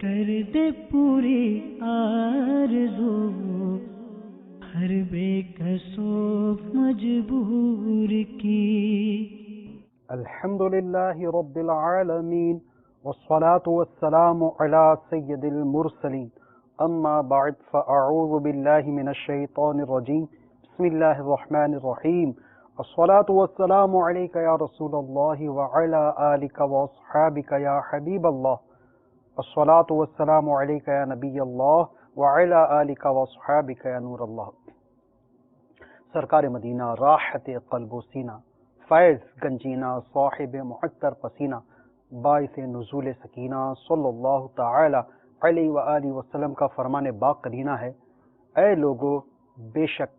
کر دے پوری آرزو ہر بے کسو مجبور کی. الحمدللہ رب العالمین والصلاة والسلام على سید المرسلین اما بعد فاعوذ باللہ من الشیطان الرجیم بسم اللہ الرحمن الرحیم. الصلاة والسلام علیک یا رسول اللہ وعلی آلک واصحابک یا حبیب اللہ. الصلاة والسلام علیک یا نبی اللہ وعلی آلک واصحابک یا نور اللہ. سرکار مدینہ راحت قلب و سینہ فیض گنجینہ صاحب معطر پسینہ باعث نزول سکینہ صلی اللہ تعالی علیہ وآلہ وسلم کا فرمان باقرینہ ہے: اے لوگو، بے شک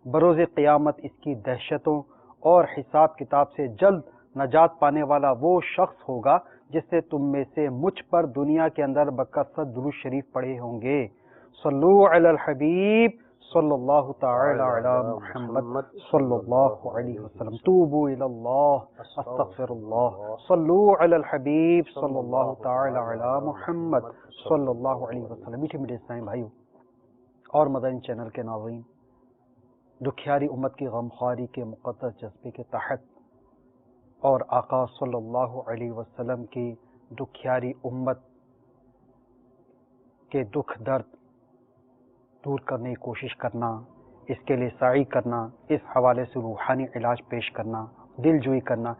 بروز قیامت اس کی دہشتوں اور حساب کتاب سے جلد نجات پانے والا وہ شخص ہوگا جس سے تم میں سے مجھ پر دنیا کے اندر بکثرت درود شریف پڑھے ہوں گے. صلو علی الحبیب صلی اللہ تعالی علی محمد صلی اللہ علیہ وسلم. توبوا الی اللہ استغفر اللہ. صلو علی الحبیب صلی اللہ تعالی علی محمد صلی اللہ علیہ وسلم. میٹھے میٹھے اسلامی بھائیو اور مدنی چینل کے ناظرین، دکھیاری امت کی غمخواری کے مقدس جذبے کے تحت اور آقا صلی اللہ علیہ وسلم کی دکھیاری امت کے دکھ درد دور کرنے کی کوشش کرنا، اس کے لیے سعی کرنا، اس حوالے سے روحانی علاج پیش کرنا، دل جوئی کرنا،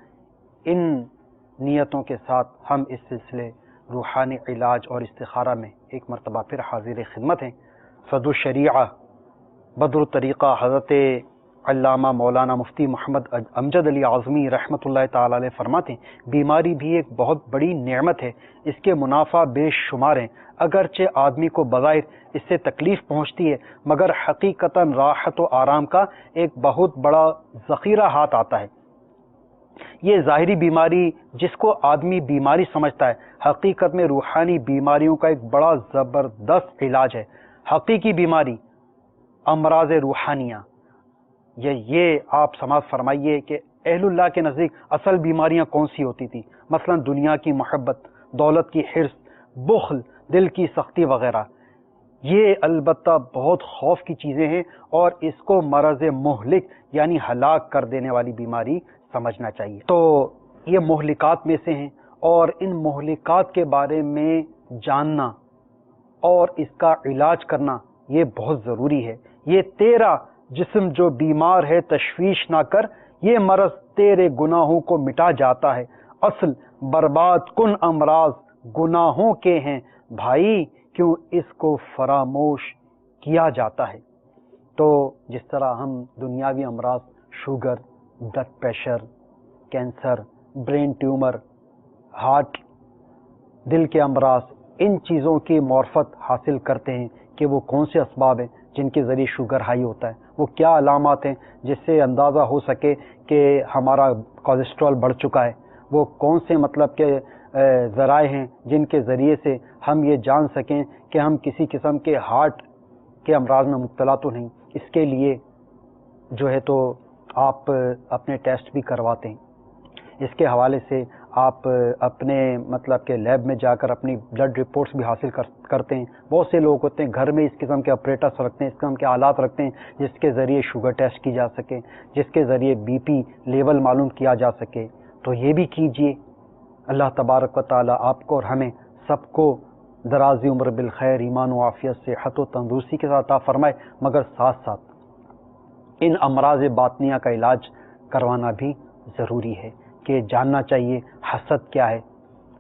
ان نیتوں کے ساتھ ہم اس سلسلے روحانی علاج اور استخارہ میں ایک مرتبہ پھر حاضر خدمت ہیں. صدر الشریعہ بدر الطریقہ حضرت علامہ مولانا مفتی محمد امجد علی اعظمی رحمۃ اللہ تعالی علیہ فرماتے ہیں: بیماری بھی ایک بہت بڑی نعمت ہے، اس کے منافع بے شمار ہیں. اگرچہ آدمی کو بظاہر اس سے تکلیف پہنچتی ہے، مگر حقیقتاً راحت و آرام کا ایک بہت بڑا ذخیرہ ہاتھ آتا ہے. یہ ظاہری بیماری جس کو آدمی بیماری سمجھتا ہے، حقیقت میں روحانی بیماریوں کا ایک بڑا زبردست علاج ہے. حقیقی بیماری امراض روحانیہ، یہ آپ سماعت فرمائیے کہ اہل اللہ کے نزدیک اصل بیماریاں کون سی ہوتی تھی. مثلا دنیا کی محبت، دولت کی حرص، بخل، دل کی سختی وغیرہ. یہ البتہ بہت خوف کی چیزیں ہیں اور اس کو مرض مہلک یعنی ہلاک کر دینے والی بیماری سمجھنا چاہیے. تو یہ مہلکات میں سے ہیں اور ان مہلکات کے بارے میں جاننا اور اس کا علاج کرنا یہ بہت ضروری ہے. یہ تیرا جسم جو بیمار ہے تشویش نہ کر، یہ مرض تیرے گناہوں کو مٹا جاتا ہے. اصل برباد کن امراض گناہوں کے ہیں بھائی، کیوں اس کو فراموش کیا جاتا ہے. تو جس طرح ہم دنیاوی امراض sugar, blood pressure, cancer, brain tumour, heart, دل کے امراض، ان چیزوں کی معرفت حاصل کرتے ہیں کہ وہ کون سے اسباب ہیں جن کے ذریعے شوگر ہائی ہوتا ہے، وہ کیا علامات ہیں جس سے اندازہ ہو سکے کہ ہمارا کولیسٹرول بڑھ چکا ہے، وہ کون سے مطلب کہ ذرائع ہیں جن کے ذریعے سے ہم یہ جان سکیں کہ ہم کسی قسم کے ہارٹ کے امراض میں مبتلا تو نہیں. اس کے لیے جو ہے تو آپ اپنے ٹیسٹ بھی کرواتے ہیں. اس کے حوالے سے آپ اپنے مطلب کہ لیب میں جا کر اپنی بلڈ رپورٹس بھی حاصل کرتے ہیں. بہت سے لوگ ہوتے ہیں گھر میں اس قسم کے آپریٹرس رکھتے ہیں، اس قسم کے آلات رکھتے ہیں جس کے ذریعے شوگر ٹیسٹ کی جا سکے، جس کے ذریعے بی پی لیول معلوم کیا جا سکے. تو یہ بھی کیجئے. اللہ تبارک و تعالی آپ کو اور ہمیں سب کو دراز عمر بالخیر، ایمان و عافیت، صحت و تندرستی کے ساتھ عطا فرمائے. مگر ساتھ ساتھ ان امراض باطنیہ کا علاج کروانا بھی ضروری ہے کہ جاننا چاہیے حسد کیا ہے،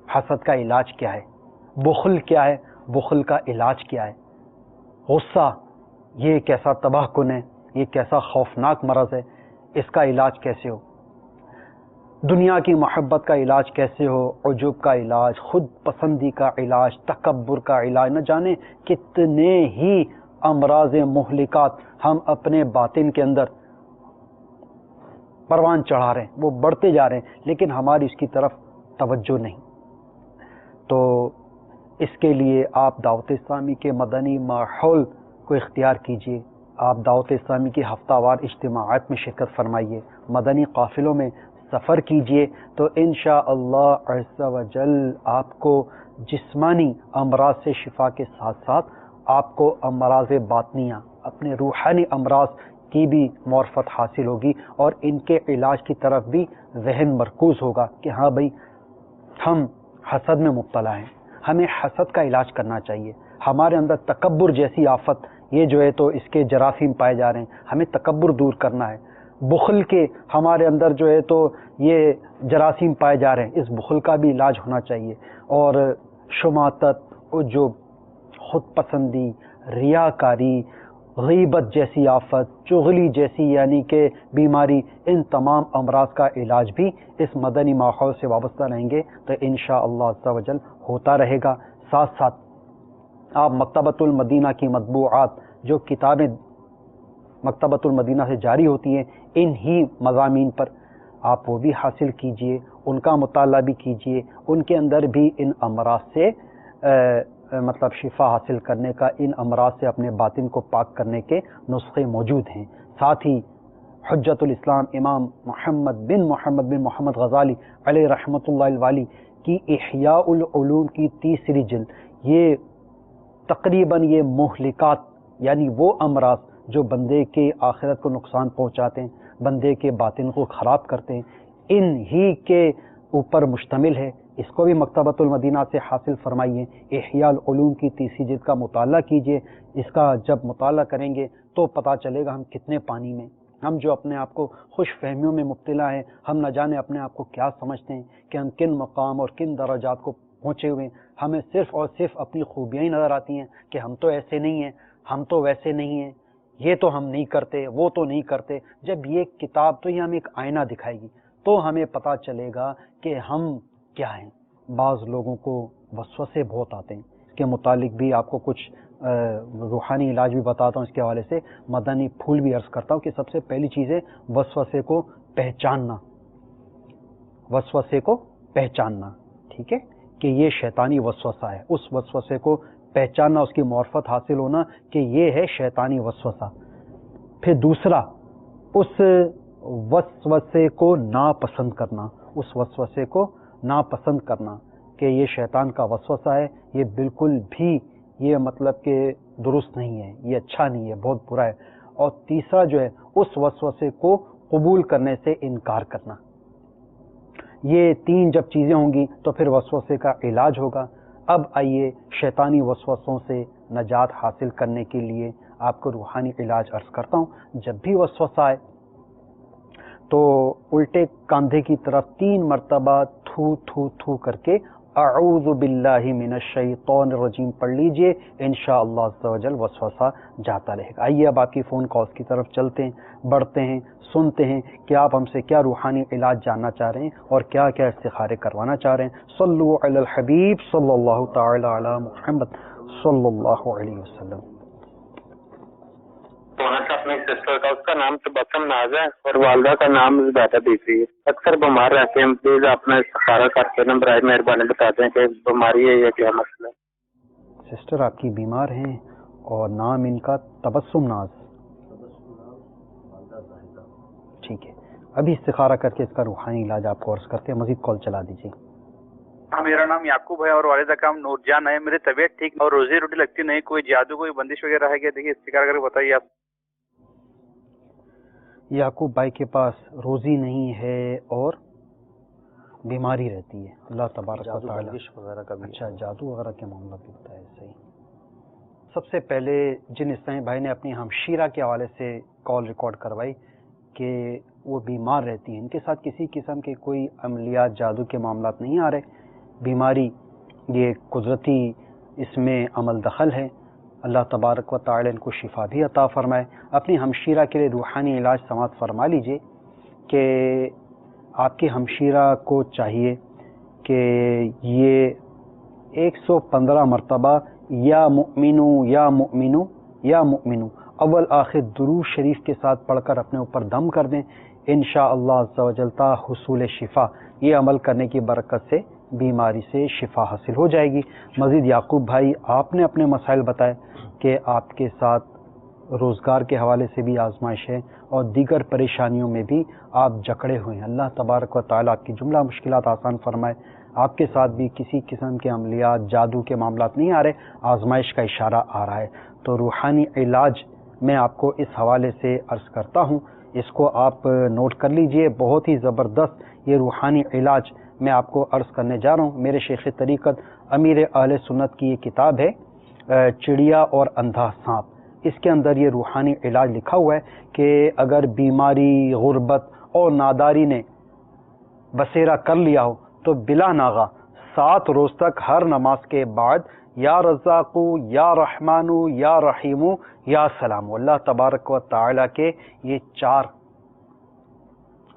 حسد کا علاج کیا ہے، بخل کیا ہے، بخل کا علاج کیا ہے، غصہ یہ کیسا تباہ کن ہے، یہ کیسا خوفناک مرض ہے، اس کا علاج کیسے ہو، دنیا کی محبت کا علاج کیسے ہو، عجب کا علاج، خود پسندی کا علاج، تکبر کا علاج. نہ جانے کتنے ہی امراض مہلکات ہم اپنے باطن کے اندر پروان چڑھا رہے ہیں، وہ بڑھتے جا رہے ہیں لیکن ہماری اس کی طرف توجہ نہیں. تو اس کے لیے آپ دعوت اسلامی کے مدنی ماحول کو اختیار کیجیے. آپ دعوت اسلامی کی ہفتہ وار اجتماعات میں شرکت فرمائیے، مدنی قافلوں میں سفر کیجئے تو انشاءاللہ عز و جل آپ کو جسمانی امراض سے شفا کے ساتھ ساتھ آپ کو امراض باطنیہ، اپنے روحانی امراض کی بھی معرفت حاصل ہوگی، اور ان کے علاج کی طرف بھی ذہن مرکوز ہوگا کہ ہاں بھائی ہم حسد میں مبتلا ہیں، ہمیں حسد کا علاج کرنا چاہیے، ہمارے اندر تکبر جیسی آفت یہ جو ہے تو اس کے جراثیم پائے جا رہے ہیں، ہمیں تکبر دور کرنا ہے، بخل کے ہمارے اندر جو ہے تو یہ جراثیم پائے جا رہے ہیں، اس بخل کا بھی علاج ہونا چاہیے، اور شماتت، عجب، خود پسندی، ریاکاری، غیبت جیسی آفت، چغلی جیسی یعنی کہ بیماری، ان تمام امراض کا علاج بھی اس مدنی ماحول سے وابستہ رہیں گے تو انشاءاللہ عز و جل ہوتا رہے گا۔ ساتھ ساتھ آپ مکتبۃ المدینہ کی مطبوعات، جو کتابیں مکتبۃ المدینہ سے جاری ہوتی ہیں ان ہی مضامین پر، آپ وہ بھی حاصل کیجئے، ان کا مطالعہ بھی کیجئے، ان کے اندر بھی ان امراض سے مطلب شفا حاصل کرنے کا، ان امراض سے اپنے باطن کو پاک کرنے کے نسخے موجود ہیں۔ ساتھ ہی حجت الاسلام امام محمد بن محمد غزالی علیہ رحمۃ اللہ الوالی کی احیاء العلوم کی تیسری جلد، یہ تقریباً یہ مہلکات یعنی وہ امراض جو بندے کے آخرت کو نقصان پہنچاتے ہیں، بندے کے باطن کو خراب کرتے ہیں، ان ہی کے اوپر مشتمل ہے۔ اس کو بھی مکتبۃ المدینہ سے حاصل فرمائیے، احیاء العلوم کی تیسری جلد کا مطالعہ کیجئے۔ اس کا جب مطالعہ کریں گے تو پتہ چلے گا ہم کتنے پانی میں، ہم جو اپنے آپ کو خوش فہمیوں میں مبتلا ہیں، ہم نہ جانے اپنے آپ کو کیا سمجھتے ہیں کہ ہم کن مقام اور کن درجات کو پہنچے ہوئے ہیں، ہمیں صرف اور صرف اپنی خوبیاں ہی نظر آتی ہیں کہ ہم تو ایسے نہیں ہیں، ہم تو ویسے نہیں ہیں، یہ تو ہم نہیں کرتے، وہ تو نہیں کرتے۔ جب یہ کتاب تو یہ ہمیں ایک آئینہ دکھائے گی تو ہمیں پتہ چلے گا کہ ہم کیا ہیں۔ بعض لوگوں کو وسوسے بہت آتے ہیں، اس کے متعلق بھی آپ کو کچھ روحانی علاج بھی بتاتا ہوں، اس کے حوالے سے مدنی پھول بھی عرض کرتا ہوں کہ سب سے پہلی چیز ہے وسوسے کو پہچاننا، وسوسے کو پہچاننا، ٹھیک ہے، کہ یہ شیطانی وسوسہ ہے، اس وسوسے کو پہچاننا، اس کی معرفت حاصل ہونا کہ یہ ہے شیطانی وسوسہ۔ پھر دوسرا، اس وسوسے کو ناپسند کرنا، اس وسوسے کو ناپسند کرنا کہ یہ شیطان کا وسوسہ ہے، یہ بالکل بھی یہ مطلب کہ درست نہیں ہے، یہ اچھا نہیں ہے، بہت برا ہے۔ اور تیسرا جو ہے اس وسوسے کو قبول کرنے سے انکار کرنا۔ یہ تین جب چیزیں ہوں گی تو پھر وسوسے کا علاج ہوگا۔ اب آئیے شیطانی وسوسوں سے نجات حاصل کرنے کے لیے آپ کو روحانی علاج عرض کرتا ہوں۔ جب بھی وسوسہ آئے تو الٹے کاندھے کی طرف 3 مرتبہ تھو تھو تھو کر کے اعوذ باللہ من الشیطان الرجیم پڑھ لیجئے، انشاءاللہ عز و جل وسوسہ جاتا رہے گا۔ آئیے اب آپ کی فون کالز کی طرف چلتے ہیں، بڑھتے ہیں، سنتے ہیں کہ آپ ہم سے کیا روحانی علاج جاننا چاہ رہے ہیں اور کیا کیا استخارے کروانا چاہ رہے ہیں۔ صلو علی الحبیب صلی اللہ تعالی علی محمد صلی اللہ علیہ وسلم۔ اپنی سسٹر کا، اس کا نام تبسم ناز ہے اور والدہ کا نام زبیدہ بیوی ہے، اکثر بیمار رہتے ہیں، پلیز اپنا استخارہ کر کے نا برائے مہربانی بتا دیں کہ بیماری ہے یا کیا مسئلہ ہے۔ سسٹر آپ کی بیمار ہیں اور نام ان کا تبسم ناز، ٹھیک ہے، ابھی استخارہ کر کے اس کا روحانی علاج آپ کو عرض کرتے ہیں، مزید کال چلا دیجیے۔ میرا نام یعقوب ہے اور والدہ کا نام نور جان ہے، میری طبیعت ٹھیک اور روزی روٹی لگتی نہیں، کوئی جادو کوئی بندش وغیرہ ہے کیا؟ دیکھیے استخارہ کر کے بتائیے آپ۔ یعقوب بھائی کے پاس روزی نہیں ہے اور بیماری رہتی ہے، اللہ تبارک و تعالی وغیرہ کا بھی، اچھا جادو وغیرہ کے معاملہ بھی بتایا، صحیح۔ سب سے پہلے جن اسلامی بھائی نے اپنی ہمشیرہ کے حوالے سے کال ریکارڈ کروائی کہ وہ بیمار رہتی ہیں، ان کے ساتھ کسی قسم کے کوئی عملیات جادو کے معاملات نہیں آ رہے، بیماری یہ قدرتی اس میں عمل دخل ہے، اللہ تبارک و تعالی ان کو شفا بھی عطا فرمائے۔ اپنی ہمشیرہ کے لیے روحانی علاج سماعت فرما لیجئے کہ آپ کی ہمشیرہ کو چاہیے کہ یہ 115 مرتبہ یا مؤمنو یا مؤمنو یا مؤمنو اول آخر درود شریف کے ساتھ پڑھ کر اپنے اوپر دم کر دیں، انشاءاللہ عز و جل تا حصول شفا، یہ عمل کرنے کی برکت سے بیماری سے شفا حاصل ہو جائے گی۔ مزید یعقوب بھائی آپ نے اپنے مسائل بتائے کہ آپ کے ساتھ روزگار کے حوالے سے بھی آزمائش ہے اور دیگر پریشانیوں میں بھی آپ جکڑے ہوئے ہیں. اللہ تبارک و تعالیٰ آپ کی جملہ مشکلات آسان فرمائے. آپ کے ساتھ بھی کسی قسم کے عملیات جادو کے معاملات نہیں آ رہے, آزمائش کا اشارہ آ رہا ہے. تو روحانی علاج میں آپ کو اس حوالے سے عرض کرتا ہوں, اس کو آپ نوٹ کر لیجئے. بہت ہی زبردست یہ روحانی علاج میں آپ کو عرض کرنے جا رہا ہوں. میرے شیخ طریقت امیر اہل سنت کی یہ کتاب ہے چڑیا اور اندھا سانپ. اس کے اندر یہ روحانی علاج لکھا ہوا ہے کہ اگر بیماری, غربت اور ناداری نے بسیرا کر لیا ہو تو بلا ناغہ 7 روز تک ہر نماز کے بعد یا رزاقو یا رحمانو یا رحیمو یا سلامو, اللہ تبارک و تعالی کے یہ 4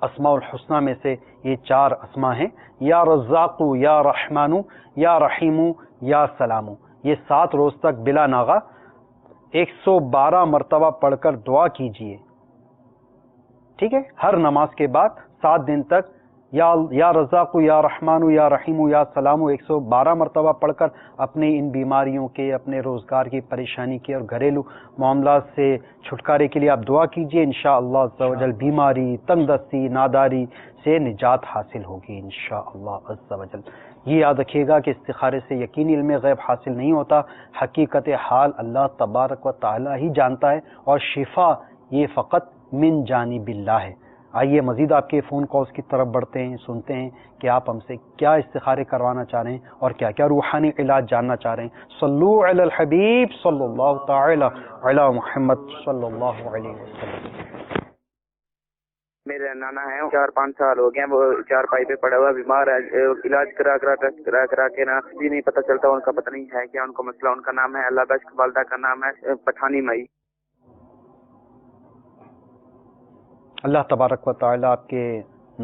اسماء الحسنہ میں سے یہ 4 اسماء ہیں, یا رزاقو یا رحمانو یا رحیمو یا سلامو. یہ 7 روز تک بلا ناغہ 112 مرتبہ پڑھ کر دعا کیجئے. ٹھیک ہے, ہر نماز کے بعد 7 دن تک یا رزاق یا رحمان یا رحیم یا سلام 112 مرتبہ پڑھ کر اپنے ان بیماریوں کے, اپنے روزگار کی پریشانی کے اور گھریلو معاملات سے چھٹکارے کے لیے آپ دعا کیجئے. انشاءاللہ عز و جل بیماری, تنگ دستی, ناداری سے نجات حاصل ہوگی انشاءاللہ عز و جل. یہ یاد رکھیے گا کہ استخارے سے یقینی علم غیب حاصل نہیں ہوتا, حقیقت حال اللہ تبارک و تعالی ہی جانتا ہے, اور شفا یہ فقط من جانب اللہ ہے. آئیے مزید آپ کے فون کالز کی طرف بڑھتے ہیں, سنتے ہیں کہ آپ ہم سے کیا استخارے کروانا چاہ رہے ہیں اور کیا کیا روحانی علاج جاننا چاہ رہے ہیں. صلو علی الحبیب صلی اللہ تعالی علی محمد صلی اللہ علیہ وسلم. میرے نانا ہے 4-5 سال ہو گئے, وہ 4 پائی پہ پڑا ہوا بیمار ہے, علاج کرا ٹیسٹ کرا کے نا بھی نہیں پتہ چلتا, ان کا پتہ نہیں ہے کیا ان کو مسئلہ. ان کا نام ہے اللہ بخش, والدہ کا نام ہے پٹھانی مائی. اللہ تبارک و تعالیٰ آپ کے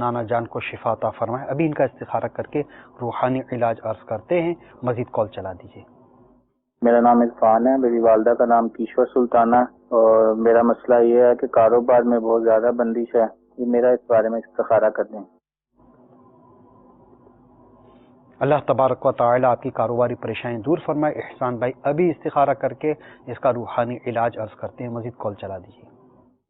نانا جان کو شفا عطا فرمائے. ابھی ان کا استخارہ کر کے روحانی علاج عرض کرتے ہیں. مزید کال چلا دیجیے. میرا نام عرفان ہے, میری والدہ کا نام کیشور سلطانہ, اور میرا مسئلہ یہ ہے کہ کاروبار میں بہت زیادہ بندش ہے. یہ میرا اس بارے میں استخارہ کر دیں. اللہ تبارک و تعالیٰ آپ کی کاروباری پریشانی دور فرمائے. احسان بھائی ابھی استخارہ کر کے اس کا روحانی علاج عرض کرتے ہیں. مزید کال چلا دیجیے.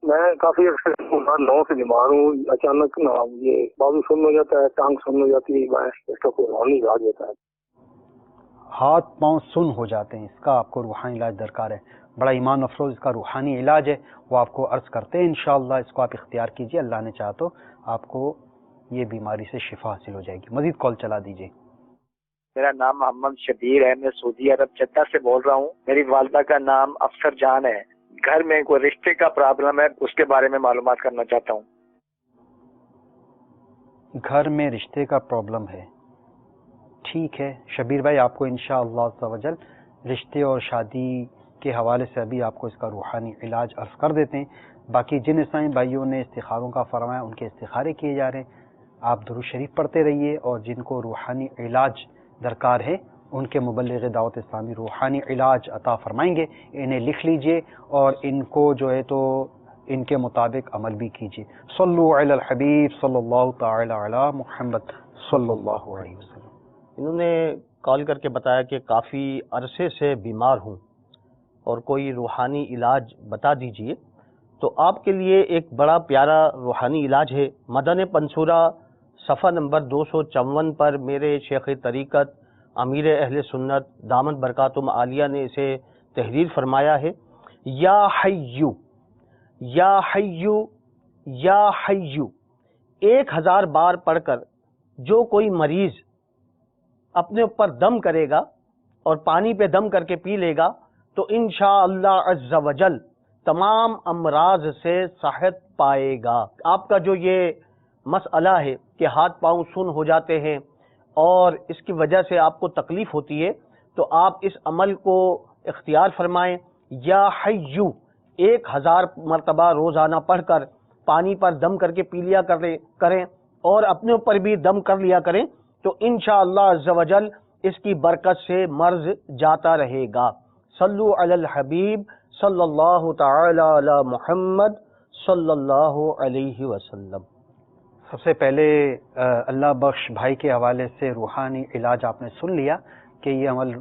میں کافی عرصے سے بیمار ہوں. اچانک نا یہ بازو سن ہو جاتا ہے, ٹانگ سن ہو جاتی ہے, اس کا کوئی روحانی علاج ہوتا ہے. ہاتھ پاؤں سن ہو جاتے ہیں, اس کا آپ کو روحانی علاج درکار ہے. بڑا ایمان افروز اس کا روحانی علاج ہے, وہ آپ کو عرض کرتے ہیں. انشاءاللہ اس کو آپ اختیار کیجئے, اللہ نے چاہا تو آپ کو یہ بیماری سے شفا حاصل ہو جائے گی. مزید کال چلا دیجیے. میرا نام محمد شبیر ہے, میں سعودی عرب جدہ سے بول رہا ہوں. میری والدہ کا نام افسر جان ہے. گھر میں کوئی رشتے کا پرابلم ہے, اس کے بارے میں معلومات کرنا چاہتا ہوں. گھر میں رشتے کا پرابلم ہے, ٹھیک ہے شبیر بھائی, آپ کو انشاءاللہ عز و جل رشتے اور شادی کے حوالے سے ابھی آپ کو اس کا روحانی علاج عرض کر دیتے ہیں. باقی جن اسلامی بھائیوں نے استخاروں کا فرمایا ان کے استخارے کیے جا رہے ہیں. آپ درود شریف پڑھتے رہیے, اور جن کو روحانی علاج درکار ہے ان کے مبلغ دعوت اسلامی روحانی علاج عطا فرمائیں گے. انہیں لکھ لیجئے اور ان کو جو ہے تو ان کے مطابق عمل بھی کیجئے. صلو علی الحبیب صلی اللہ تعالی علی محمد صلی اللہ علیہ وسلم. انہوں نے کال کر کے بتایا کہ کافی عرصے سے بیمار ہوں اور کوئی روحانی علاج بتا دیجئے. تو آپ کے لیے ایک بڑا پیارا روحانی علاج ہے. مدن پنصورہ صفحہ نمبر 254 پر میرے شیخ طریقت امیر اہل سنت دامت برکاتہم عالیہ نے اسے تحریر فرمایا ہے. یا حیو یا حیو یا حیو 1000 بار پڑھ کر جو کوئی مریض اپنے اوپر دم کرے گا اور پانی پہ دم کر کے پی لے گا تو انشاءاللہ عز و جل تمام امراض سے صحت پائے گا. آپ کا جو یہ مسئلہ ہے کہ ہاتھ پاؤں سن ہو جاتے ہیں اور اس کی وجہ سے آپ کو تکلیف ہوتی ہے, تو آپ اس عمل کو اختیار فرمائیں. یا حیو 1000 مرتبہ روزانہ پڑھ کر پانی پر دم کر کے پی لیا کریں اور اپنے اوپر بھی دم کر لیا کریں, تو انشاءاللہ عز و جل اس کی برکت سے مرض جاتا رہے گا. صلو علی الحبیب صلی اللہ تعالی علی محمد صلی اللہ علیہ وسلم. سب سے پہلے اللہ بخش بھائی کے حوالے سے روحانی علاج آپ نے سن لیا. کہ یہ عمل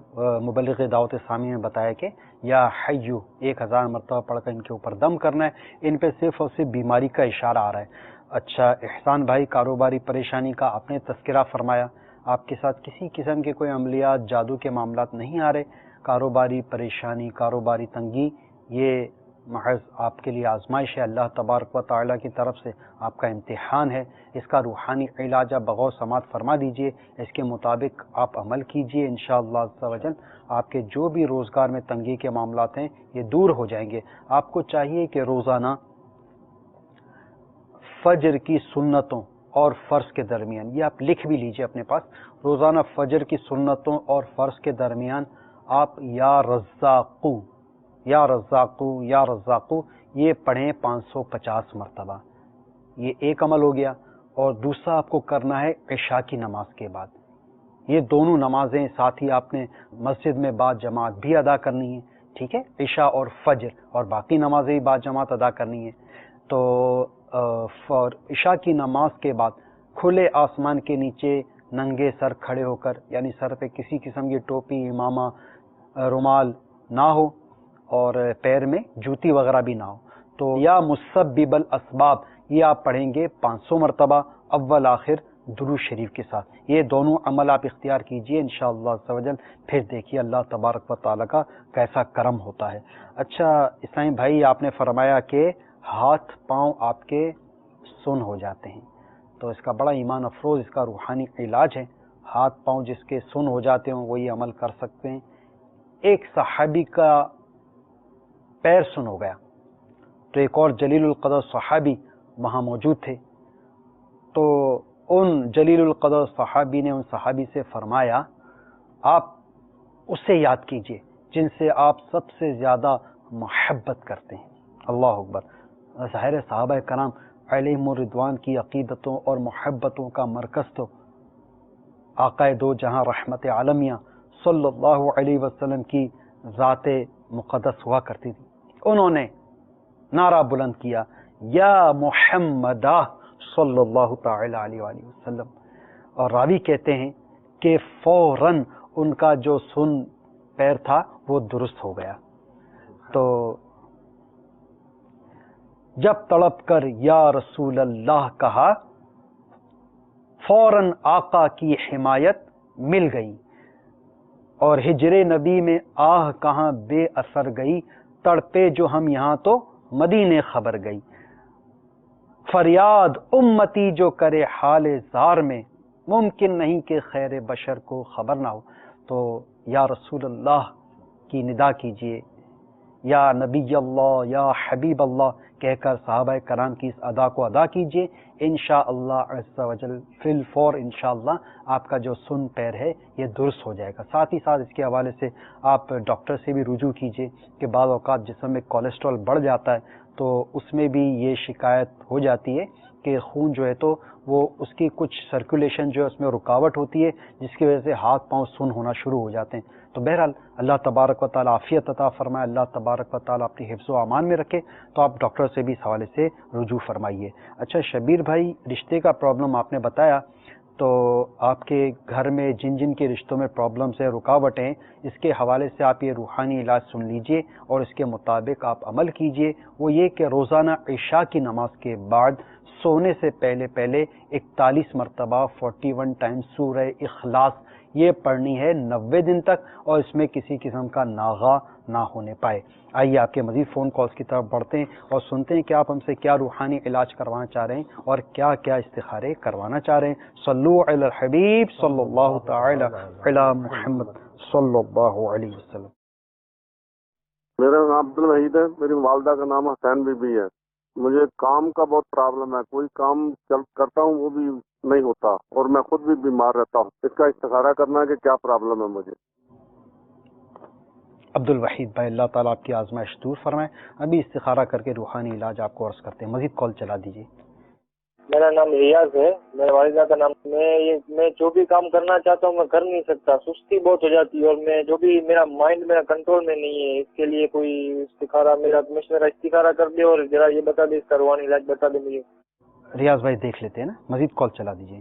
مبلغ دعوت اسلامی نے بتایا کہ یا حیو 1000 مرتبہ پڑھ کر ان کے اوپر دم کرنا ہے. ان پہ صرف اور صرف بیماری کا اشارہ آ رہا ہے. اچھا احسان بھائی، کاروباری پریشانی کا آپ نے تذکرہ فرمایا، آپ کے ساتھ کسی قسم کے کوئی عملیات جادو کے معاملات نہیں آ رہے. کاروباری پریشانی، کاروباری تنگی، یہ محض آپ کے لیے آزمائش ہے، اللہ تبارک و تعالیٰ کی طرف سے آپ کا امتحان ہے. اس کا روحانی علاج آپ بغور سماعت فرما دیجئے، اس کے مطابق آپ عمل کیجئے، انشاءاللہ عز و جل آپ کے جو بھی روزگار میں تنگی کے معاملات ہیں یہ دور ہو جائیں گے. آپ کو چاہیے کہ روزانہ فجر کی سنتوں اور فرض کے درمیان، یہ آپ لکھ بھی لیجئے اپنے پاس، روزانہ فجر کی سنتوں اور فرض کے درمیان آپ یا رزاقو یا رزاقو یا رزاقو یہ پڑھیں 550 مرتبہ. یہ ایک عمل ہو گیا. اور دوسرا آپ کو کرنا ہے عشاء کی نماز کے بعد. یہ دونوں نمازیں ساتھ ہی آپ نے مسجد میں بعد جماعت بھی ادا کرنی ہے، ٹھیک ہے، عشاء اور فجر، اور باقی نمازیں بھی بعد جماعت ادا کرنی ہے. تو عشاء کی نماز کے بعد کھلے آسمان کے نیچے ننگے سر کھڑے ہو کر، یعنی سر پہ کسی قسم کی ٹوپی، امامہ، رومال نہ ہو اور پیر میں جوتی وغیرہ بھی نہ ہو، تو یا مسبب الاسباب یہ آپ پڑھیں گے 500 مرتبہ اول آخر درود شریف کے ساتھ. یہ دونوں عمل آپ اختیار کیجئے انشاءاللہ عز و جل، پھر دیکھیے اللہ تبارک و تعالیٰ کا کیسا کرم ہوتا ہے. اچھا اسلامی بھائی، آپ نے فرمایا کہ ہاتھ پاؤں آپ کے سن ہو جاتے ہیں، تو اس کا بڑا ایمان افروز اس کا روحانی علاج ہے. ہاتھ پاؤں جس کے سن ہو جاتے ہوں وہ یہ عمل کر سکتے ہیں. ایک صحابی کا پیر سن ہو گیا تو ایک اور جلیل القدر صحابی وہاں موجود تھے، تو ان جلیل القدر صحابی نے ان صحابی سے فرمایا آپ اس سے یاد کیجئے جن سے آپ سب سے زیادہ محبت کرتے ہیں. اللہ اکبر. ظاہر صحابہ کرام علیہم الرضوان کی عقیدتوں اور محبتوں کا مرکز تو آقائے دو جہاں رحمت عالمیہ صلی اللہ علیہ وسلم کی ذات مقدس ہوا کرتی تھی. انہوں نے نعرہ بلند کیا یا محمد صلی اللہ تعالی علیہ وآلہ وسلم، اور راوی کہتے ہیں کہ فوراً ان کا جو سن پیر تھا وہ درست ہو گیا. تو جب تڑپ کر یا رسول اللہ کہا فوراً آقا کی حمایت مل گئی، اور ہجر نبی میں آہ کہاں بے اثر گئی، تڑپے جو ہم یہاں تو مدینے خبر گئی. فریاد امتی جو کرے حال زار میں، ممکن نہیں کہ خیر بشر کو خبر نہ ہو. تو یا رسول اللہ کی ندا کیجئے، یا نبی اللہ، یا حبیب اللہ کہہ کر صحابہ کرام کی اس ادا کو ادا کیجئے. انشاءاللہ عز و جل فی الفور انشاءاللہ آپ کا جو سن پیر ہے یہ درست ہو جائے گا. ساتھ ہی ساتھ اس کے حوالے سے آپ ڈاکٹر سے بھی رجوع کیجئے کہ بعض اوقات جسم میں کولیسٹرول بڑھ جاتا ہے تو اس میں بھی یہ شکایت ہو جاتی ہے کہ خون جو ہے تو وہ اس کی کچھ سرکولیشن جو ہے اس میں رکاوٹ ہوتی ہے، جس کی وجہ سے ہاتھ پاؤں سن ہونا شروع ہو جاتے ہیں. تو بہرحال اللہ تبارک و تعالیٰ عافیت عطا فرمائے، اللہ تبارک و تعالیٰ اپنی حفظ و امان میں رکھے. تو آپ ڈاکٹر سے بھی اس حوالے سے رجوع فرمائیے. اچھا شبیر بھائی، رشتے کا پرابلم آپ نے بتایا، تو آپ کے گھر میں جن جن کے رشتوں میں پرابلمس ہیں، رکاوٹیں ہیں، اس کے حوالے سے آپ یہ روحانی علاج سن لیجئے اور اس کے مطابق آپ عمل کیجئے. وہ یہ کہ روزانہ عشاء کی نماز کے بعد سونے سے پہلے 41 مرتبہ 41 ٹائمز سورہ اخلاص یہ پڑھنی ہے 90 دن تک، اور اس میں کسی قسم کا ناغہ نہ ہونے پائے. آئیے آپ کے مزید فون کالز کی طرف بڑھتے ہیں اور سنتے ہیں کہ آپ ہم سے کیا روحانی علاج کروانا چاہ رہے ہیں اور کیا کیا استخارے کروانا چاہ رہے ہیں. صلو علی الحبیب صلی اللہ تعالی علی محمد صلی اللہ علیہ وسلم. میرا نام عبد الوحید ہے، میری والدہ کا نام حسین بی بی ہے. مجھے کام کا بہت پرابلم ہے، کوئی کام کرتا ہوں وہ بھی نہیں ہوتا، اور میں خود بھی بیمار رہتا ہوں. اس کا استخارہ کرنا ہے کہ کیا پرابلم ہے مجھے. عبد الوحید بھائی، اللہ تعالیٰ آپ کی آزمائش دور فرمائے. ابھی استخارہ کر کے روحانی علاج آپ کو عرض کرتے ہیں. مزید کال چلا دیجیے. میرا نام ریاض ہے، میرے والدہ کا نام. میں جو بھی کام کرنا چاہتا ہوں میں کر نہیں سکتا، سستی بہت ہو جاتی ہے، اور میں جو بھی میرا مائنڈ میرا کنٹرول میں نہیں ہے. اس کے لیے کوئی استخارہ میرا استخارہ کر دے اور ذرا یہ بتا دے، اس کا روحانی علاج بتا دے مجھے. ریاض بھائی دیکھ لیتے ہیں نا. مزید کال چلا دیجیے.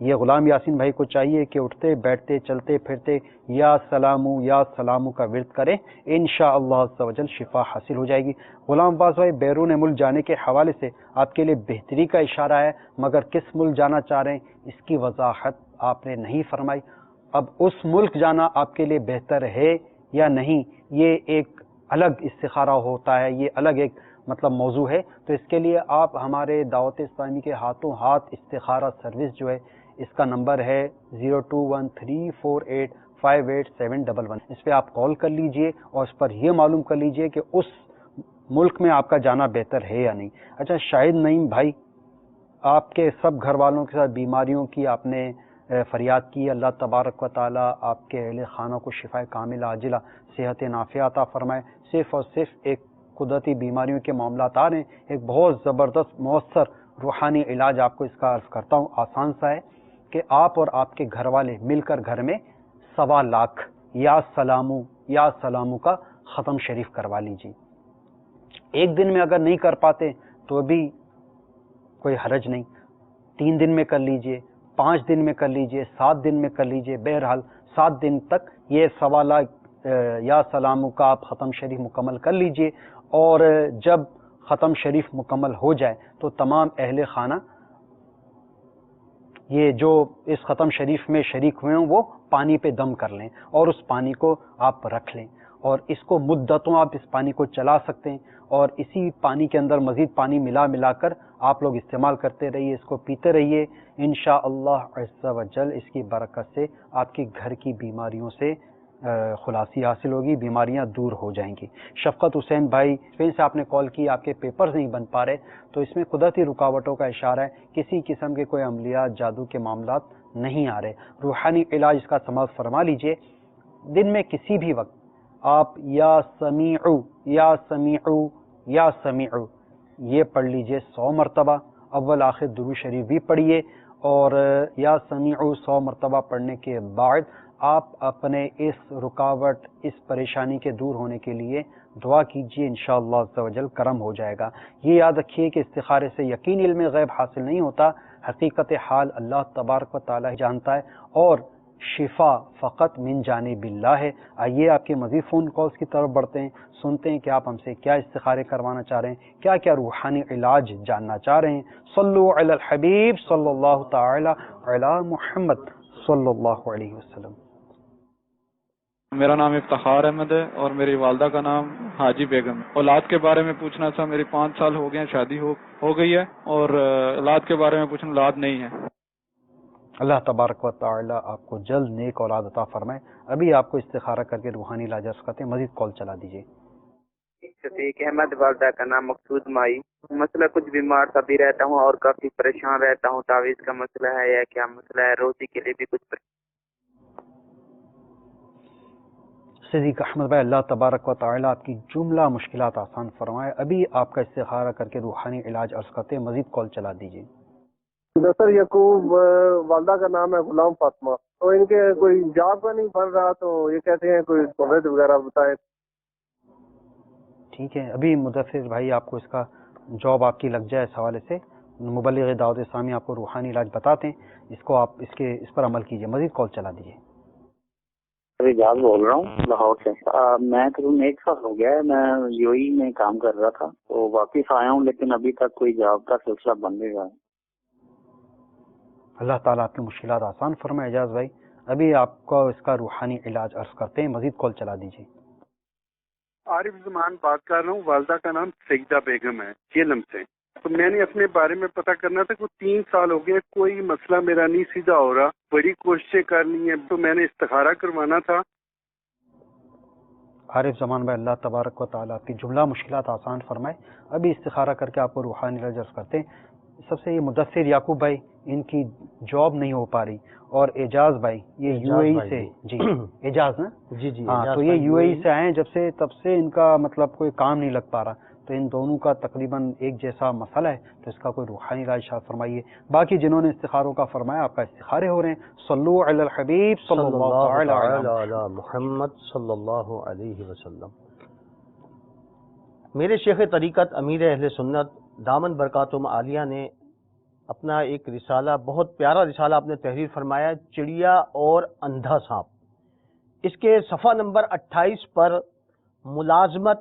یہ غلام یاسین بھائی کو چاہیے کہ اٹھتے بیٹھتے چلتے پھرتے یا سلامو کا ورد کریں، انشاءاللہ عز و جل شفا حاصل ہو جائے گی۔ غلام عباس بھائی، بیرون ملک جانے کے حوالے سے آپ کے لیے بہتری کا اشارہ ہے، مگر کس ملک جانا چاہ رہے ہیں اس کی وضاحت آپ نے نہیں فرمائی۔ اب اس ملک جانا آپ کے لیے بہتر ہے یا نہیں، یہ ایک الگ استخارہ ہوتا ہے، یہ الگ ایک موضوع ہے۔ تو اس کے لیے آپ ہمارے دعوت اسلامی کے ہاتھوں ہاتھ استخارہ سروس جو ہے، اس کا نمبر ہے 0213485871، اس پہ آپ کال کر لیجئے اور اس پر یہ معلوم کر لیجئے کہ اس ملک میں آپ کا جانا بہتر ہے یا نہیں۔ اچھا شاہد نعیم بھائی، آپ کے سب گھر والوں کے ساتھ بیماریوں کی آپ نے فریاد کی، اللہ تبارک و تعالیٰ آپ کے اہل خانہ کو شفا کاملہ عاجلہ صحت نافعہ عطا فرمائے۔ صرف اور صرف ایک قدرتی بیماریوں کے معاملات آ رہے ہیں، ایک بہت زبردست مؤثر روحانی علاج آپ کو اس کا عرض کرتا ہوں، آسان سا ہے کہ آپ اور آپ کے گھر والے مل کر گھر میں 1.25 لاکھ یا سلامو کا ختم شریف کروا لیجیے۔ ایک دن میں اگر نہیں کر پاتے تو بھی کوئی حرج نہیں، 3 دن میں کر لیجئے، 5 دن میں کر لیجئے، 7 دن میں کر لیجئے، بہرحال 7 دن تک یہ 1.25 لاکھ یا سلامو کا آپ ختم شریف مکمل کر لیجئے، اور جب ختم شریف مکمل ہو جائے تو تمام اہل خانہ یہ جو اس ختم شریف میں شریک ہوئے ہوں وہ پانی پہ دم کر لیں اور اس پانی کو آپ رکھ لیں، اور اس کو مدتوں آپ اس پانی کو چلا سکتے ہیں، اور اسی پانی کے اندر مزید پانی ملا کر آپ لوگ استعمال کرتے رہیے، اس کو پیتے رہیے، انشاءاللہ عز و جل اس کی برکت سے آپ کے گھر کی بیماریوں سے خلاصی حاصل ہوگی، بیماریاں دور ہو جائیں گی۔ شفقت حسین بھائی، اسپین سے آپ نے کال کی، آپ کے پیپرز نہیں بن پا رہے، تو اس میں قدرتی رکاوٹوں کا اشارہ ہے، کسی قسم کے کوئی عملیات جادو کے معاملات نہیں آ رہے، روحانی علاج اس کا سماعت فرما لیجئے۔ دن میں کسی بھی وقت آپ یا سمیعو یا سمیعو یا سمیعو یہ پڑھ لیجئے 100 مرتبہ، اول آخر درود شریف بھی پڑھیے، اور یا سمیعو 100 مرتبہ پڑھنے کے بعد آپ اپنے اس رکاوٹ، اس پریشانی کے دور ہونے کے لیے دعا کیجئے، انشاءاللہ عز و جل کرم ہو جائے گا۔ یہ یاد رکھیے کہ استخارے سے یقین علم غیب حاصل نہیں ہوتا، حقیقت حال اللہ تبارک و تعالی جانتا ہے، اور شفا فقط من جانب اللہ ہے۔ آئیے آپ کے مزید فون کالز کی طرف بڑھتے ہیں، سنتے ہیں کہ آپ ہم سے کیا استخارے کروانا چاہ رہے ہیں، کیا کیا روحانی علاج جاننا چاہ رہے ہیں۔ صلو علی الحبیب صلی اللہ تعالی علی محمد صلی اللہ علیہ وسلم۔ میرا نام افتخار احمد ہے اور میری والدہ کا نام حاجی بیگم ہے۔ اولاد کے بارے میں پوچھنا تھا، میری 5 سال ہو گئے ہیں، شادی ہو گئی ہے، اور اولاد کے بارے میں پوچھنا، اولاد نہیں ہے۔ اللہ تبارک و تعالی آپ کو جلد نیک اولاد عطا فرمائے۔ ابھی آپ کو استخارہ کر کے روحانی علاج کرتے ہیں، مزید کال چلا دیجیے۔ شفیق احمد، والدہ کا نام مقصود مائی۔ مسئلہ کچھ بیمار سا بھی رہتا ہوں اور کافی پریشان رہتا ہوں، تعویذ کا مسئلہ ہے یا کیا مسئلہ ہے، روزی کے لیے بھی کچھ صدیق احمد بھائی، اللہ تبارک و تعالی آپ کی جملہ مشکلات آسان فرمائے۔ ابھی آپ کا استخارہ کر کے روحانی علاج عرض کرتے ہیں، مزید کال چلا دیجیے۔ نصر یعقوب، والدہ کا نام ہے غلام فاطمہ، تو ان کے کوئی جاب کا نہیں بن رہا، تو یہ کہتے ہیں کوئی سہولت وغیرہ بتائیں۔ ٹھیک ہے، ابھی مدثر بھائی آپ کو اس کا جاب آپ کی لگ جائے، اس حوالے سے مبلغ دعوت اسلامی آپ کو روحانی علاج بتاتے ہیں، اس کو آپ اس پر عمل کیجیے۔ مزید کال چلا دیجیے۔ اعجاز بول رہا ہوں لاہور سے۔ میں تقریباً 1 سال ہو گیا ہے، میں یو اے میں کام کر رہا تھا، تو واپس آیا ہوں، لیکن ابھی تک کوئی جاب کا سلسلہ بن نہیں رہا ہے۔ اللہ تعالیٰ آپ کی مشکلات آسان فرمائے۔ اعجاز بھائی، ابھی آپ کو اس کا روحانی علاج عرض کرتے ہیں، مزید کال چلا دیجیے۔ عارف زمان بات کر رہا ہوں، والدہ کا نام سیدہ بیگم ہے، جیلم سے۔ تو میں نے اپنے بارے میں پتہ کرنا تھا کہ 3 سال ہو گئے، کوئی مسئلہ میرا نہیں سیدھا ہو رہا، بڑی کوششیں کرنی ہے، تو میں نے استخارہ کروانا تھا۔ عارف زمان بھائی، اللہ تبارک و تعالیٰ آپ کی جملہ مشکلات آسان فرمائے۔ ابھی استخارہ کر کے آپ کو روحانی علاج عرض کرتے ہیں۔ سب سے یہ مدثر یعقوب بھائی، ان کی جاب نہیں ہو پا رہی، اور اعجاز بھائی یہ یو اے ای سے، جی اعجاز نا، جی ہاں، تو یہ یو اے ای سے آئے ہیں، جب سے تب سے ان کا کوئی کام نہیں لگ پا رہا، تو ان دونوں کا تقریباً ایک جیسا مسئلہ ہے، تو اس کا کوئی روحانی علاج فرمائیے۔ باقی جنہوں نے استخاروں کا فرمایا، آپ کا استخارے ہو رہے ہیں۔ صلو علی الحبیب صلی اللہ علی محمد صلی اللہ علیہ وسلم۔ میرے شیخ طریقت امیر اہل سنت دامن برکاتہم عالیہ نے اپنا ایک رسالہ، بہت پیارا رسالہ آپ نے تحریر فرمایا ہے، چڑیا اور اندھا سانپ۔ اس کے صفحہ نمبر 28 پر ملازمت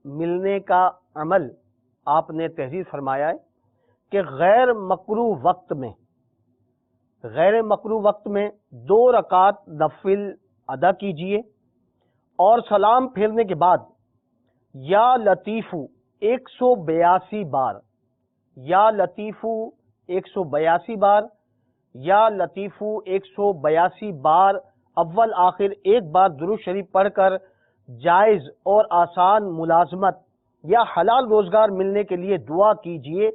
ملنے کا عمل آپ نے تحریر فرمایا ہے کہ غیر مکروہ وقت میں 2 رکعت نفل ادا کیجئے اور سلام پھیرنے کے بعد یا لطیفو 182 بار، یا لطیفو 182 بار، یا لطیفو 182 بار اول آخر ایک بار درود شریف پڑھ کر جائز اور آسان ملازمت یا حلال روزگار ملنے کے لیے دعا کیجئے،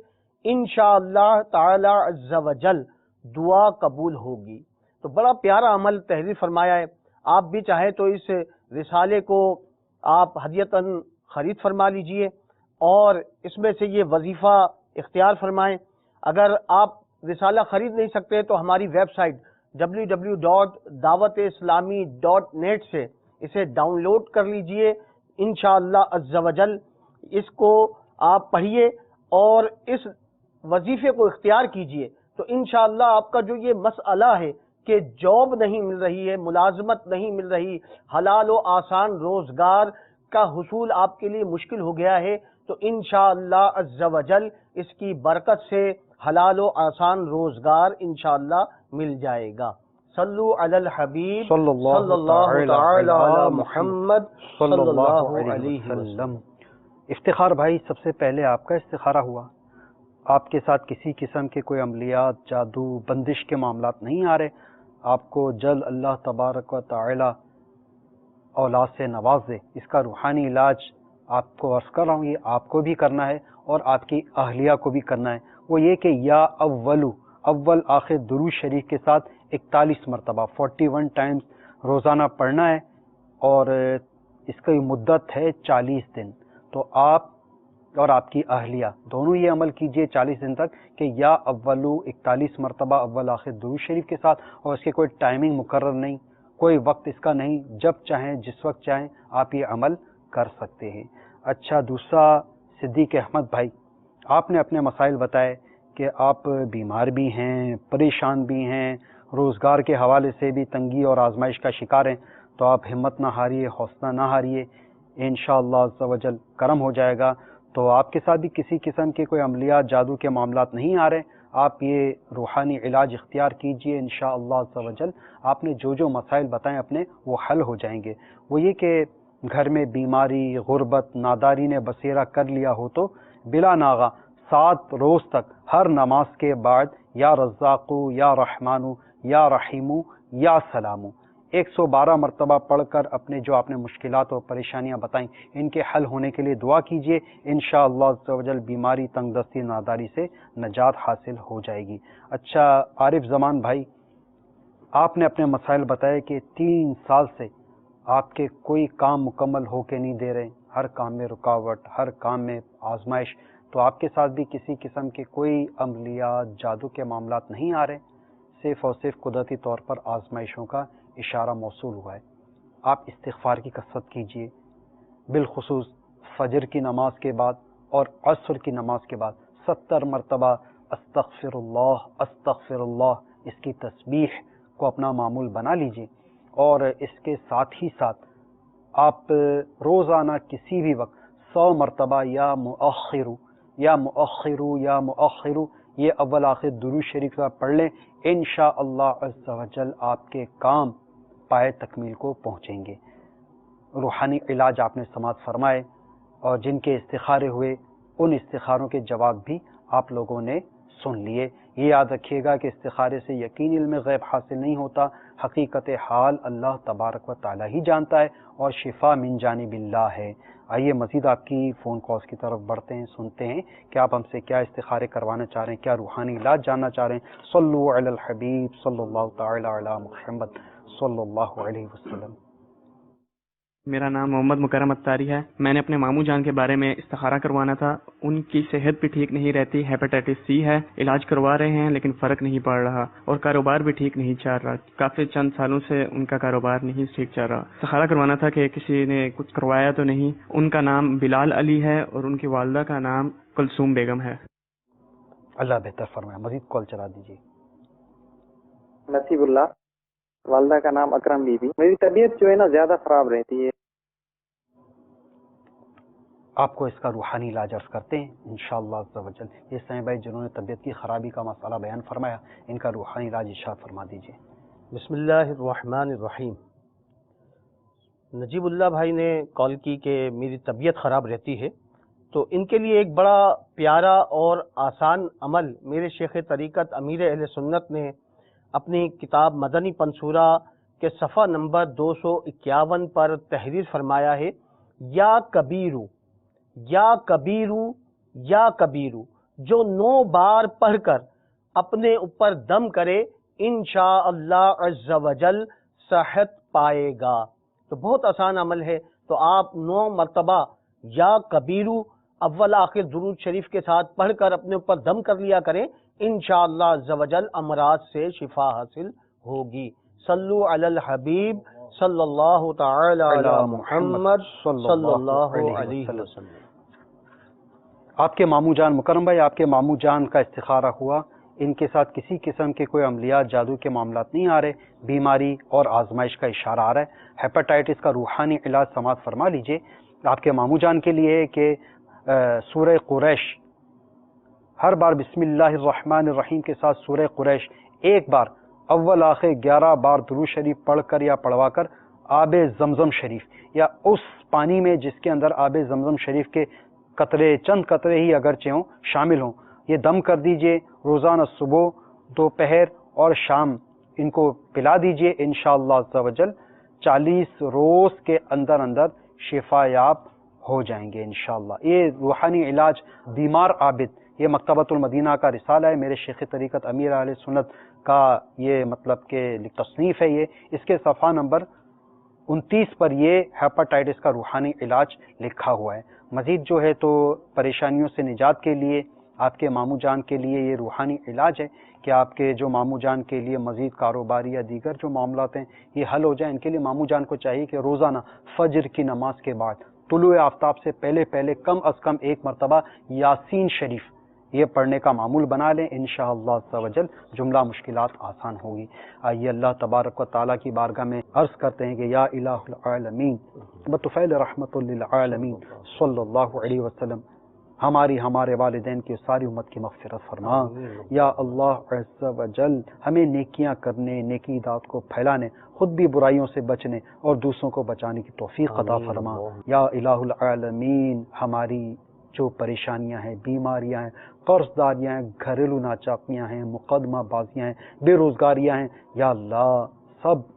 انشاءاللہ تعالی عز و جل دعا قبول ہوگی۔ تو بڑا پیارا عمل تحریر فرمایا ہے۔ آپ بھی چاہیں تو اس رسالے کو آپ ہدیتاً خرید فرما لیجئے اور اس میں سے یہ وظیفہ اختیار فرمائیں۔ اگر آپ رسالہ خرید نہیں سکتے تو ہماری ویب سائٹ www.dawat-islami.net سے اسے ڈاؤن لوڈ کر لیجئے۔ انشاءاللہ عز و جل اس کو آپ پڑھیے اور اس وظیفے کو اختیار کیجئے تو انشاءاللہ آپ کا جو یہ مسئلہ ہے کہ جاب نہیں مل رہی ہے، ملازمت نہیں مل رہی، حلال و آسان روزگار کا حصول آپ کے لیے مشکل ہو گیا ہے، تو انشاءاللہ عز و جل اس کی برکت سے حلال و آسان روزگار انشاءاللہ مل جائے گا۔ صلو علی الحبیب صلی اللہ تعالی علی محمد صلی اللہ علیہ وسلم۔ افتخار بھائی، سب سے پہلے آپ کا استخارہ ہوا، آپ کے ساتھ کسی قسم کے کوئی عملیات، جادو، بندش کے معاملات نہیں آ رہے، آپ کو جلد اللہ تبارک و تعالی اولاد سے نواز دے۔ اس کا روحانی علاج آپ کو عرض کر رہا ہوں، یہ آپ کو بھی کرنا ہے اور آپ کی اہلیہ کو بھی کرنا ہے۔ وہ یہ کہ یا اول آخر درود شریف کے ساتھ 41 مرتبہ 41 ٹائمز روزانہ پڑھنا ہے اور اس کی مدت ہے 40 دن۔ تو آپ اور آپ کی اہلیہ دونوں یہ عمل کیجئے 40 دن تک کہ یا 41 مرتبہ اول آخر درود شریف کے ساتھ، اور اس کے کوئی ٹائمنگ مقرر نہیں، کوئی وقت اس کا نہیں، جب چاہیں جس وقت چاہیں آپ یہ عمل کر سکتے ہیں۔ اچھا، دوسرا صدیق احمد بھائی، آپ نے اپنے مسائل بتائے کہ آپ بیمار بھی ہیں، پریشان بھی ہیں، روزگار کے حوالے سے بھی تنگی اور آزمائش کا شکار ہیں، تو آپ ہمت نہ ہاریے، حوصلہ نہ ہاریے، انشاءاللہ عز و جل کرم ہو جائے گا۔ تو آپ کے ساتھ بھی کسی قسم کے کوئی عملیات، جادو کے معاملات نہیں آ رہے، آپ یہ روحانی علاج اختیار کیجئے، انشاءاللہ عز و جل آپ نے جو مسائل بتائیں اپنے وہ حل ہو جائیں گے۔ وہ یہ کہ گھر میں بیماری، غربت، ناداری نے بسیرا کر لیا ہو تو بلا ناغہ 7 روز تک ہر نماز کے بعد یا رزاقو یا رحمانو یا رحیمو یا سلامو 112 مرتبہ پڑھ کر اپنے جو آپ نے مشکلات اور پریشانیاں بتائیں ان کے حل ہونے کے لیے دعا کیجئے، انشاءاللہ عز و جل بیماری، تنگ دستی، ناداری سے نجات حاصل ہو جائے گی۔ اچھا عارف زمان بھائی، آپ نے اپنے مسائل بتائے کہ 3 سال سے آپ کے کوئی کام مکمل ہو کے نہیں دے رہے، ہر کام میں رکاوٹ، ہر کام میں آزمائش، تو آپ کے ساتھ بھی کسی قسم کے کوئی عملیات، جادو کے معاملات نہیں آ رہے، صرف اور صرف قدرتی طور پر آزمائشوں کا اشارہ موصول ہوا ہے۔ آپ استغفار کی کثرت کیجئے، بالخصوص فجر کی نماز کے بعد اور عصر کی نماز کے بعد 70 مرتبہ استغفر اللہ اس کی تسبیح کو اپنا معمول بنا لیجئے، اور اس کے ساتھ ہی ساتھ آپ روزانہ کسی بھی وقت 100 مرتبہ یا مؤخرو یا مؤخرو یا مؤخرو یہ اول آخر درود شریف کا پڑھ لیں، انشاءاللہ عز و جل آپ کے کام پائے تکمیل کو پہنچیں گے۔ روحانی علاج آپ نے سماعت فرمائے اور جن کے استخارے ہوئے ان استخاروں کے جواب بھی آپ لوگوں نے سن لیے۔ یہ یاد رکھیے گا کہ استخارے سے یقین علم غیب حاصل نہیں ہوتا، حقیقت حال اللہ تبارک و تعالی ہی جانتا ہے، اور شفا من جانب اللہ ہے۔ آئیے مزید آپ کی فون کالز کی طرف بڑھتے ہیں، سنتے ہیں کہ آپ ہم سے کیا استخارے کروانا چاہ رہے ہیں، کیا روحانی علاج جاننا چاہ رہے ہیں۔ صلو علی الحبیب صلی اللہ تعالی علی محمد صلی اللہ علیہ وسلم۔ میرا نام محمد مکرم اتاری ہے۔ میں نے اپنے ماموں جان کے بارے میں استخارہ کروانا تھا۔ ان کی صحت بھی ٹھیک نہیں رہتی، ہیپیٹائٹس سی ہے، علاج کروا رہے ہیں لیکن فرق نہیں پڑ رہا، اور کاروبار بھی ٹھیک نہیں چل رہا، کافی چند سالوں سے ان کا کاروبار نہیں ٹھیک چل رہا۔ استخارہ کروانا تھا کہ کسی نے کچھ کروایا تو نہیں۔ ان کا نام بلال علی ہے اور ان کی والدہ کا نام کلثوم بیگم ہے۔ اللہ بہتر فرمائے. مزید کال چلا دیجیے. نصیب اللہ، والدہ کا نام اکرم بی بی. میری طبیعت جو ہے نا زیادہ خراب رہتی ہے. آپ کو اس کا روحانی علاج عرض کرتے ہیں انشاءاللہ عز و جل. یہ سائیں بھائی جنہوں نے طبیعت کی خرابی کا مسئلہ بیان فرمایا، ان کا روحانی علاج ارشاد فرما دیجیے. بسم اللہ الرحمن الرحیم. نجیب اللہ بھائی نے کال کی کہ میری طبیعت خراب رہتی ہے، تو ان کے لیے ایک بڑا پیارا اور آسان عمل میرے شیخ طریقت امیر اہل سنت نے اپنی کتاب مدنی پنصورہ کے صفحہ نمبر 251 پر تحریر فرمایا ہے. یا کبیرو یا کبیرو یا کبیرو، جو 9 بار پڑھ کر اپنے اوپر دم کرے انشاءاللہ عز و جل صحت پائے گا. تو بہت آسان عمل ہے. تو آپ 9 مرتبہ یا کبیرو اول آخر درود شریف کے ساتھ پڑھ کر اپنے اوپر دم کر لیا کریں، انشاءاللہ عز و جل امراض سے شفا حاصل ہوگی. صلو علی الحبیب صلی اللہ تعالی علی محمد صلی اللہ علیہ وسلم. آپ کے ماموں جان مکرم بھائی، آپ کے ماموں جان کا استخارہ ہوا، ان کے ساتھ کسی قسم کے کوئی عملیات جادو کے معاملات نہیں آ رہے، بیماری اور آزمائش کا اشارہ آ رہا ہے. ہیپاٹائٹس کا روحانی علاج سماعت فرما لیجئے. آپ کے ماموں جان کے لیے ہے کہ سورہ قریش، ہر بار بسم اللہ الرحمن الرحیم کے ساتھ سورہ قریش ایک بار اول آخر 11 بار درود شریف پڑھ کر یا پڑھوا کر آب زمزم شریف یا اس پانی میں جس کے اندر آب زمزم شریف کے قطرے، چند قطرے ہی اگرچہ ہوں، شامل ہوں، یہ دم کر دیجئے. روزانہ صبح، دوپہر اور شام ان کو پلا دیجئے. انشاءاللہ عز و جل 40 روز کے اندر اندر شفا یاب ہو جائیں گے انشاءاللہ. یہ روحانی علاج بیمار عابد، یہ مکتبۃ المدینہ کا رسالہ ہے، میرے شیخ طریقت امیر اہل سنت کا یہ مطلب کہ تصنیف ہے. یہ اس کے صفحہ نمبر 29 پر یہ ہیپاٹائٹس کا روحانی علاج لکھا ہوا ہے. مزید جو ہے تو پریشانیوں سے نجات کے لیے آپ کے ماموں جان کے لیے یہ روحانی علاج ہے کہ آپ کے جو ماموں جان کے لیے مزید کاروباری یا دیگر جو معاملات ہیں یہ حل ہو جائیں. ان کے لیے ماموں جان کو چاہیے کہ روزانہ فجر کی نماز کے بعد طلوع آفتاب سے پہلے کم از کم 1 مرتبہ یاسین شریف یہ پڑھنے کا معمول بنا لیں. انشاءاللہ عز و جل جملہ مشکلات آسان ہوگی. آئیے اللہ تبارک و تعالیٰ کی بارگاہ میں عرض کرتے ہیں کہ یا الہ العالمین بطفیل رحمت للعالمین صلی اللہ علیہ وسلم، ہمارے والدین کی ساری امت کی مغفرت فرما. یا اللہ عز و جل ہمیں نیکیاں کرنے، نیکی دعوت کو پھیلانے، خود بھی برائیوں سے بچنے اور دوسروں کو بچانے کی توفیق عطا فرما. یا الہ العالمین ہماری جو پریشانیاں ہیں، بیماریاں ہیں، قرض داریاں ہیں، گھریلو ناچاکیاں ہیں، مقدمہ بازیاں ہیں، بے روزگاریاں ہیں، یا اللہ سب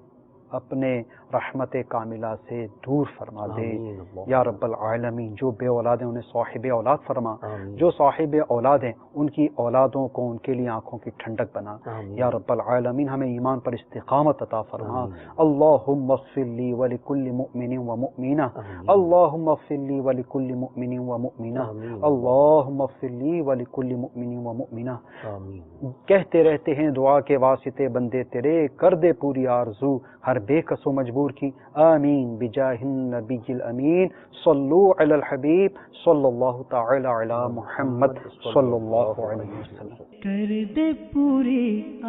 اپنے رحمت کاملہ سے دور فرما دے. یا رب العالمین جو بے اولاد ہیں انہیں صاحب اولاد فرما، جو صاحب اولاد ہیں ان کی اولادوں کو ان کے لیے آنکھوں کی ٹھنڈک بنا. یا رب العالمین ہمیں ایمان پر استقامت عطا فرما. اللہم اغفر لی ولکل مؤمن ومؤمنہ، اللہم اغفر لی ولکل مؤمن ومؤمنہ، اللہم اغفر لی ولکل مؤمن ومؤمنہ. کہتے رہتے ہیں دعا کے واسطے بندے تیرے، کر دے پوری آرزو ہر بے کس و مجبور کی. آمین بجاہ النبی الامین. صلو علی الحبیب صلی اللہ تعالی علی محمد صلی اللہ علیہ وسلم. کر دے پوری